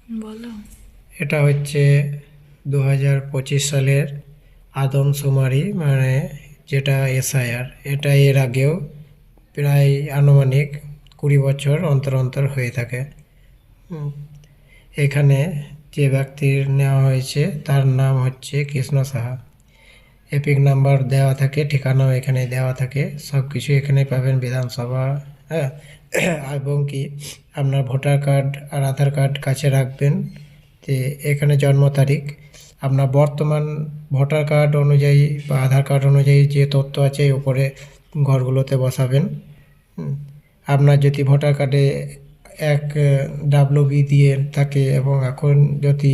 বলো। এটা হচ্ছে 2025 সালের আদমশুমারি, মানে যেটা এসআইআর। এটা এর আগেও প্রায় আনুমানিক 20 বছর অন্তর অন্তর হয়ে থাকে। হুম, এখানে যে ব্যক্তির নেওয়া হয়েছে তার নাম হচ্ছে কৃষ্ণ সাহা। এপিক নাম্বার দেওয়া থাকে, ঠিকানাও এখানে দেওয়া থাকে, সব কিছু এখানে পাবেন। বিধানসভা, হ্যাঁ, এবং কি আপনার ভোটার কার্ড আর আধার কার্ড কাছে রাখবেন। যে এখানে জন্ম তারিখ, আপনার বর্তমান ভোটার কার্ড অনুযায়ী বা আধার কার্ড অনুযায়ী যে তথ্য আছে এই উপরে ঘরগুলোতে বসাবেন। আপনার যদি ভোটার কার্ডে 1 WB দিয়ে থাকে এবং এখন যদি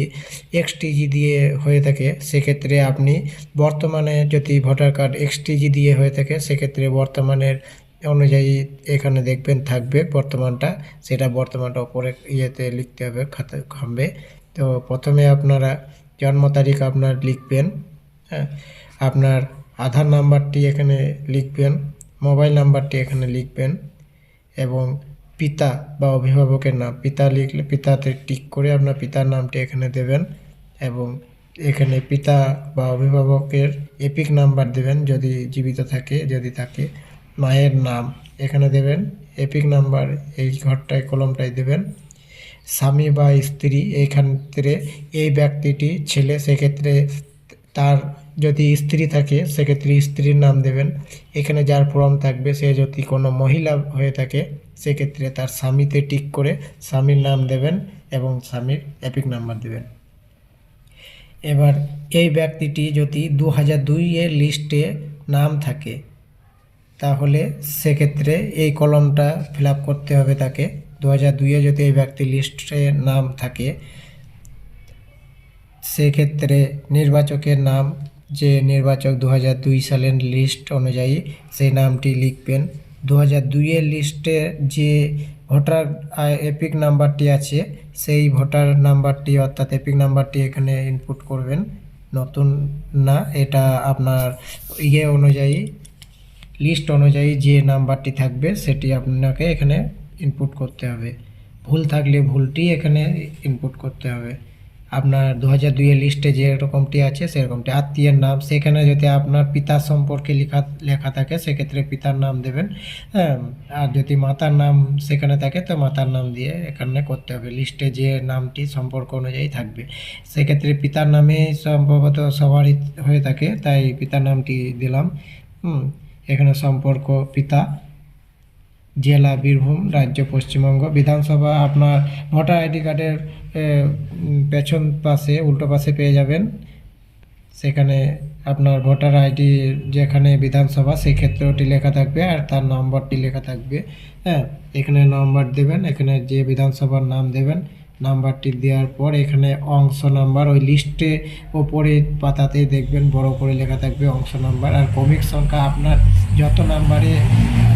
XTG দিয়ে হয়ে থাকে, সেক্ষেত্রে আপনি বর্তমানে যদি ভোটার কার্ড XTG দিয়ে হয়ে থাকে সেক্ষেত্রে বর্তমানের অনুযায়ী এখানে দেখবেন থাকবে বর্তমানটা, সেটা বর্তমানটা ওপরে ইয়েতে লিখতে হবে, খাতা খামবে। তো প্রথমে আপনারা জন্ম তারিখ আপনার লিখবেন, হ্যাঁ, আপনার আধার নাম্বারটি এখানে লিখবেন, মোবাইল নাম্বারটি এখানে লিখবেন এবং পিতা বা অভিভাবকের নাম, পিতা লিখলে পিতাতে টিক করে আপনার পিতার নামটি এখানে দেবেন এবং এখানে পিতা বা অভিভাবকের এপিক নাম্বার দেবেন যদি জীবিত থাকে, যদি থাকে মায়ের নাম এখানে দেবেন, এপিক নাম্বার এই ঘরটায় কলমটায় দেবেন। স্বামী বা স্ত্রী, এই ক্ষেত্রে এই ব্যক্তিটি ছেলে, সেক্ষেত্রে তার যদি স্ত্রী থাকে সেক্ষেত্রে স্ত্রীর নাম দেবেন। এখানে যার ফর্ম থাকবে সে যদি কোনো মহিলা হয়ে থাকে সেক্ষেত্রে তার স্বামীতে টিক করে স্বামীর নাম দেবেন এবং স্বামীর এপিক নাম্বার দেবেন। এবার এই ব্যক্তিটি যদি 2002-এর লিস্টে নাম থাকে তাহলে সেক্ষেত্রে এই কলমটা ফিল আপ করতে হবে তাকে। 2002-এ যদি এই ব্যক্তির লিস্টে নাম থাকে সেক্ষেত্রে নির্বাচকের নাম, যে নির্বাচক 2002 সালের লিস্ট অনুযায়ী সেই নামটি লিখবেন। 2002-এর লিস্টে যে ভোটার এপিক নাম্বারটি আছে সেই ভোটার নাম্বারটি অর্থাৎ এপিক নাম্বারটি এখানে ইনপুট করবেন, নতুন না, এটা আপনার ইয়ে অনুযায়ী লিস্ট অনুযায়ী যে নাম্বারটি থাকবে সেটি আপনাকে এখানে ইনপুট করতে হবে। ভুল থাকলে ভুলটি এখানে ইনপুট করতে হবে। আপনার 2002-এর লিস্টে যে রকমটি আছে সেরকমটি। আত্মীয়ের নাম, সেখানে যদি আপনার পিতার সম্পর্কে লেখা থাকে সেক্ষেত্রে পিতার নাম দেবেন, হ্যাঁ, আর যদি মাতার নাম সেখানে থাকে তো মাতার নাম দিয়ে এখানে করতে হবে। লিস্টে যে নামটি সম্পর্ক অনুযায়ী থাকবে সেক্ষেত্রে পিতার নামে সম্ভবত সবারই হয়ে থাকে, তাই পিতার নামটি দিলাম। এখানে সম্পর্ক পিতা, জেলা বীরভূম, রাজ্য পশ্চিমবঙ্গ। বিধানসভা আপনার ভোটার আইডি কার্ডের পেছন পাশে উল্টো পাশে পেয়ে যাবেন, সেখানে আপনার ভোটার আইডি যেখানে বিধানসভা সেই ক্ষেত্রটি লেখা থাকবে আর তার নম্বরটি লেখা থাকবে, হ্যাঁ, এখানে নম্বর দেবেন, এখানে যে বিধানসভার নাম দেবেন নাম্বারটি দেওয়ার পর এখানে অংশ নাম্বার, ওই লিস্টে ওপরে পাতাতে দেখবেন বড় করে লেখা থাকবে অংশ নাম্বার, আর ক্রমিক সংখ্যা আপনার যত নাম্বারে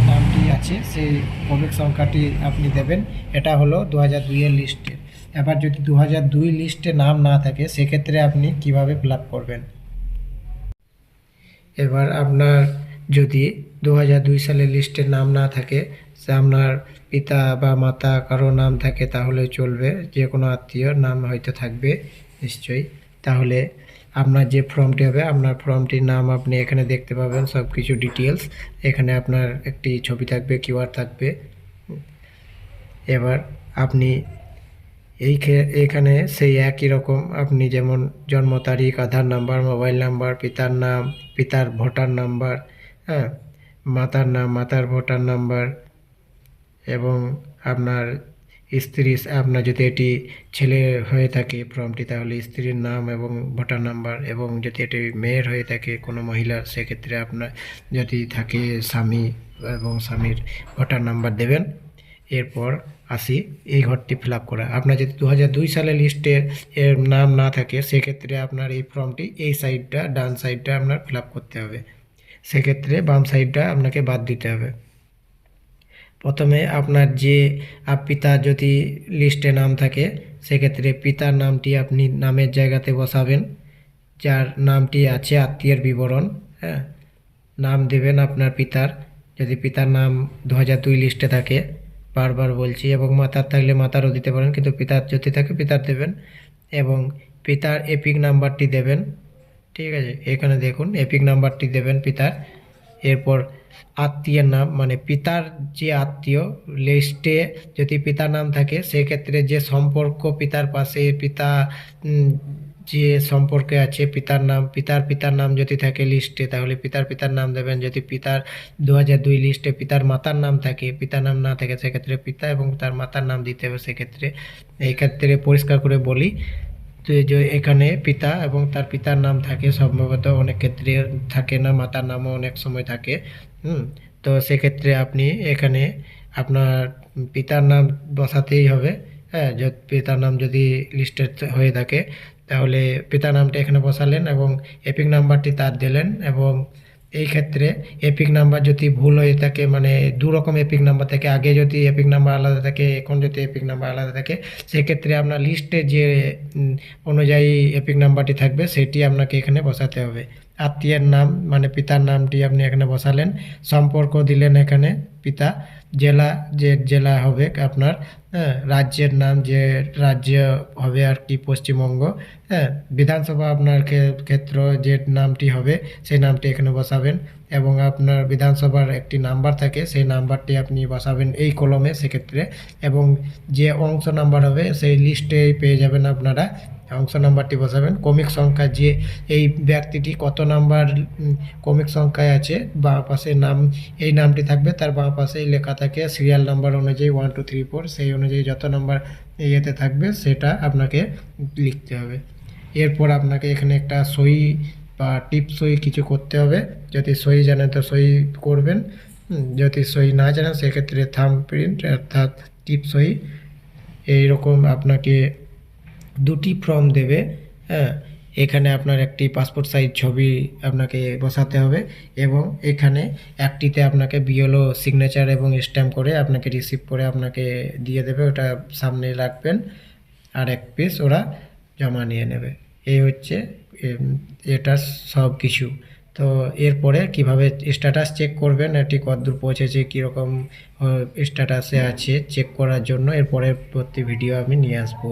নামটি আছে সেই ক্রমিক সংখ্যাটি আপনি দেবেন। এটা হলো 2002-এর লিস্টে। এবার যদি 2002 লিস্টে নাম না থাকে সেক্ষেত্রে আপনি কিভাবে ফিল আপ করবেন। এবার আপনার যদি 2002 সালের লিস্টে নাম না থাকে, সে আপনার পিতা বা মাতা কারো নাম থাকে তাহলে চলবে, যে কোনো আত্মীয়র নাম হয়তো থাকবে নিশ্চয়ই। তাহলে আপনার যে ফর্মটি হবে আপনার ফর্মটির নাম আপনি এখানে দেখতে পাবেন, সব কিছু ডিটেলস এখানে আপনার একটি ছবি থাকবে, কিউআর থাকবে। এবার আপনি এখানে সেই একই রকম আপনি যেমন জন্ম তারিখ, আধার নাম্বার, মোবাইল নাম্বার, পিতার নাম, পিতার ভোটার নাম্বার, হ্যাঁ, মাতার নাম, মাতার ভোটার নাম্বার এবং আপনার স্ত্রী, আপনার যদি এটি ছেলে হয়ে থাকে ফর্মটি তাহলে স্ত্রীর নাম এবং ভোটার নাম্বার, এবং যদি এটি মেয়ের হয়ে থাকে কোনো মহিলার সেক্ষেত্রে আপনার যদি থাকে স্বামী এবং স্বামীর ভোটার নাম্বার দেবেন। এরপর আসি এই ঘরটি ফিল আপ করা। আপনার যদি 2002 সালের লিস্টে এর নাম না থাকে সেক্ষেত্রে আপনার এই ফর্মটি এই সাইডটা ডান সাইডটা আপনার ফিল আপ করতে হবে, সেক্ষেত্রে বাম সাইডটা আপনাকে বাদ দিতে হবে। প্রথমে আপনার যে পিতার যদি লিস্টে নাম থাকে সেক্ষেত্রে পিতার নামটি আপনি নামের জায়গাতে বসাবেন, যার নামটি আছে আত্মীয়ের বিবরণ, হ্যাঁ, নাম দেবেন আপনার পিতার, যদি পিতার নাম 2002 লিস্টে থাকে বারবার বলছি। এবং মাতার থাকলে মাতারও দিতে পারেন, কিন্তু পিতার যদি থাকে পিতার দেবেন এবং পিতার এপিক নাম্বারটি দেবেন। ঠিক আছে, এখানে দেখুন এপিক নাম্বারটি দেবেন পিতার। এরপর আত্মীয়ের নাম, মানে পিতার যে আত্মীয় লিস্টে যদি পিতার নাম থাকে সেক্ষেত্রে যে সম্পর্ক পিতার পাশে পিতা যে সম্পর্কে আছে পিতার নাম যদি থাকে লিস্টে তাহলে পিতার নাম দেবেন। যদি পিতার 2002 লিস্টে পিতার মাতার নাম থাকে, পিতার নাম না থাকে সেক্ষেত্রে পিতা এবং তার মাতার নাম দিতে হবে। সেক্ষেত্রে এই ক্ষেত্রে পরিষ্কার করে বলি, তো এই যে এখানে পিতা এবং তার পিতার নাম থাকে, সম্ভবত অনেক ক্ষেত্রে থাকে না, মাতার নামও অনেক সময় থাকে। তো সেক্ষেত্রে আপনি এখানে আপনার পিতার নাম বসাতেই হবে। হ্যাঁ, পিতার নাম যদি লিস্টেড হয়ে থাকে তাহলে পিতার নামটা এখানে বসালেন এবং এপিক নাম্বারটি তার দিলেন। এবং এই ক্ষেত্রে এপিক নাম্বার যদি ভুল হয়ে থাকে, মানে দু রকম এপিক নাম্বার থাকে, আগে যদি এপিক নাম্বার আলাদা থাকে এখন যদি এপিক নাম্বার আলাদা থাকে সেক্ষেত্রে আপনার লিস্টে যে অনুযায়ী এপিক নাম্বারটি থাকবে সেটি আপনাকে এখানে বসাতে হবে। আত্মীয়ের নাম মানে পিতার নামটি আপনি এখানে বসালেন, সম্পর্ক দিলেন এখানে পিতা, জেলা যে জেলা হবে আপনার, হ্যাঁ, রাজ্যের নাম যে রাজ্য হবে আর কি পশ্চিমবঙ্গ, হ্যাঁ, বিধানসভা আপনার ক্ষেত্র যে নামটি হবে সেই নামটি এখানে বসাবেন। এবং আপনার বিধানসভার একটি নাম্বার থাকে সেই নাম্বারটি আপনি বসাবেন এই কলমে সেক্ষেত্রে। এবং যে অংশ নাম্বার হবে সেই লিস্টেই পেয়ে যাবেন আপনারা, অংশ নাম্বারটি বসাবেন। ক্রমিক সংখ্যা যে এই ব্যক্তিটি কত নাম্বার ক্রমিক সংখ্যায় আছে বাঁ পাশে নাম, এই নামটি থাকবে তার বাঁ পাশেই লেখা থাকে সিরিয়াল নাম্বার অনুযায়ী 1 2 3 4, সেই অনুযায়ী যত নাম্বার ইয়েতে থাকবে সেটা আপনাকে লিখতে হবে। এরপর আপনাকে এখানে একটা সই বা টিপ সই কিছু করতে হবে। যদি সই জানেন তো সই করবেন, যদি সই না জানেন সেক্ষেত্রে থাম্ব প্রিন্ট অর্থাৎ টিপ সই। এইরকম আপনাকে দুটি ফর্ম দেবে। হ্যাঁ, এখানে আপনার একটি পাসপোর্ট সাইজ ছবি আপনাকে বসাতে হবে এবং এখানে একটিতে আপনাকে বিএলও সিগনেচার এবং স্ট্যাম্প করে আপনাকে রিসিভ করে আপনাকে দিয়ে দেবে, ওটা সামনে রাখবেন আর এক পিস ওরা জমা নিয়ে নেবে। এই হচ্ছে এটা সব কিছু। তো এরপরে কিভাবে স্ট্যাটাস চেক করবেন, এটি কতদূর পৌঁছেছে, কীরকম স্ট্যাটাসে আছে চেক করার জন্য এরপরে প্রতি ভিডিও আমি নিয়ে আসবো।